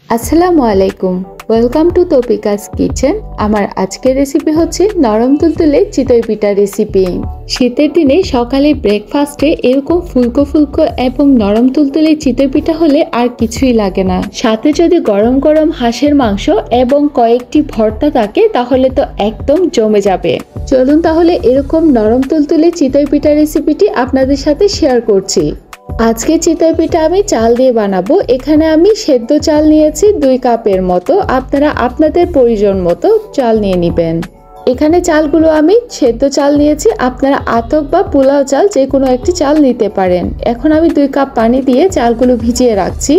আসসালামু আলাইকুম, welcome to তৌফিকাস kitchen. আমার আজকের রেসিপি হচ্ছে নরম তুলতুলে চিতই পিঠা রেসিপি। শীতের দিনে সকালে ব্রেকফাস্টে এরকম ফুলকো ফুলকো এবং নরম তুলতুলে চিতই পিঠা হলে আর কিছুই লাগে না। সাথে যদি গরম গরম হাঁসের মাংস এবং কয়েকটি ভর্তা থাকে তাহলে তো একদম জমে যাবে। চলুন তাহলে এরকম নরম তুলতুলে চিতই পিঠা রেসিপিটি আপনাদের সাথে শেয়ার করছি। আজকে চিতই পিঠা আমি চাল দিয়ে বানাবো। এখানে আমি সেদ্ধ চাল নিয়েছি 2 কাপের মতো। আপনারা আপনাদের প্রয়োজন মতো চাল নিয়ে নেবেন। এখানে চালগুলো আমি সেদ্ধ চাল নিয়েছি, আপনারা আতপ বা পোলাও চাল যে কোনো একটি চাল নিতে পারেন। এখন আমি 2 কাপ পানি দিয়ে চালগুলো ভিজিয়ে রাখছি।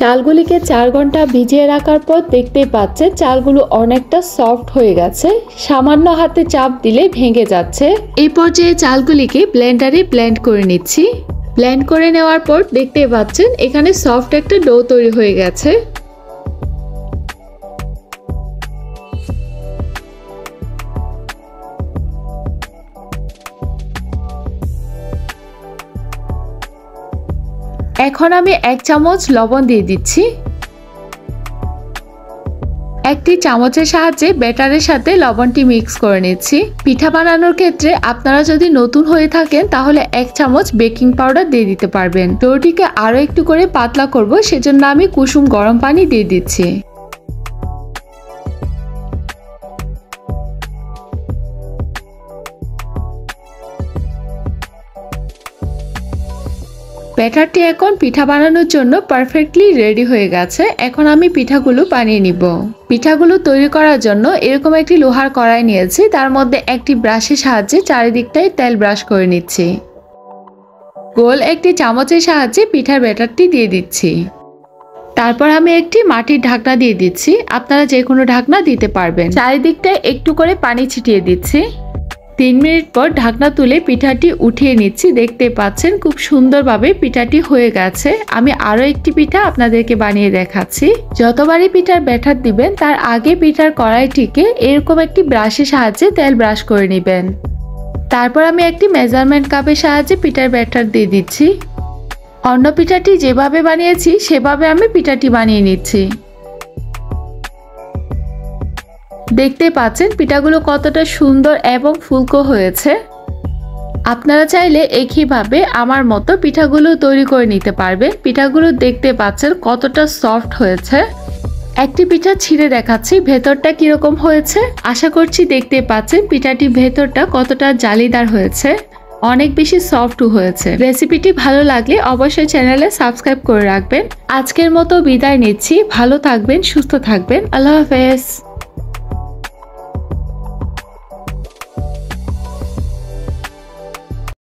চালগুলিকে 4 ঘন্টা ভিজিয়ে রাখার পর দেখতেই পাচ্ছেন চালগুলো অনেকটা সফট হয়ে গেছে, সামান্য হাতে চাপ দিলে ভেঙে যাচ্ছে। এই পর্যায়ে চালগুলিকে ব্লেন্ডারে ব্লেন্ড করে নিচ্ছি। ব্লেন্ড করে নেওয়ার পর দেখতেই পাচ্ছেন এখানে সফট একটা ডো তৈরি হয়ে গেছে। এখন আমি 1 চামচ লবণ দিয়ে দিচ্ছি। একটি চামচের সাহায্যে ব্যাটারের সাথে লবণটি মিক্স করে নিচ্ছি। পিঠা বানানোর ক্ষেত্রে আপনারা যদি নতুন হয়ে থাকেন তাহলে 1 চামচ বেকিং পাউডার দিয়ে দিতে পারবেন। ডোটিকে আরো একটু করে পাতলা করব, সেজন্য আমি কুসুম গরম পানি দিয়ে দিচ্ছি। ব্যাটারটি এখন পিঠা বানানোর জন্য পারফেক্টলি রেডি হয়ে গেছে। এখন আমি পিঠাগুলো বানিয়ে নিব। পিঠাগুলো তৈরি করার জন্য এরকম একটি লোহার কড়াই নিয়েছি, তার মধ্যে একটি ব্রাশের সাহায্যে চারিদিকটাই তেল ব্রাশ করে নিচ্ছি। গোল একটি চামচের সাহায্যে পিঠার ব্যাটারটি দিয়ে দিচ্ছি। তারপর আমি একটি মাটির ঢাকনা দিয়ে দিচ্ছি, আপনারা যে কোনো ঢাকনা দিতে পারবেন। চারিদিকটায় একটু করে পানি ছিটিয়ে দিচ্ছি। 3 মিনিট পর ঢাকনা তুলে পিঠাটি উঠিয়ে নিচ্ছি। দেখতে পাচ্ছেন খুব সুন্দরভাবে পিঠাটি হয়ে গেছে। আমি আরো একটি পিঠা আপনাদেরকে বানিয়ে দেখাচ্ছি। যতবারই পিঠার ব্যাটার দিবেন তার আগে পিঠার কড়াইটিকে এরকম একটি ব্রাশের সাহায্যে তেল ব্রাশ করে নেবেন। তারপর আমি একটি মেজারমেন্ট কাপের সাহায্যে পিঠার ব্যাটার দিয়ে দিচ্ছি। অন্য পিঠাটি যেভাবে বানিয়েছি সেভাবে আমি পিঠাটি বানিয়ে নিচ্ছি। দেখতে পাচ্ছেন পিঠাগুলো কতটা সুন্দর এবং ফুলকো হয়েছে। আপনারা চাইলে একইভাবে আমার মতো পিঠাগুলো তৈরি করে নিতে পারবেন। পিঠাগুলো দেখতে পাচ্ছেন কতটা সফট হয়েছে। একটি পিঠা ছিঁড়ে দেখাচ্ছি ভেতরটা কিরকম হয়েছে। আশা করছি দেখতে পাচ্ছেন পিঠাটি ভেতরটা কতটা জালিদার হয়েছে, অনেক বেশি সফট হয়েছে। রেসিপিটি ভালো লাগলে অবশ্যই চ্যানেলে সাবস্ক্রাইব করে রাখবেন। আজকের মতো বিদায় নিচ্ছি। ভালো থাকবেন, সুস্থ থাকবেন। আল্লাহ হাফেজ।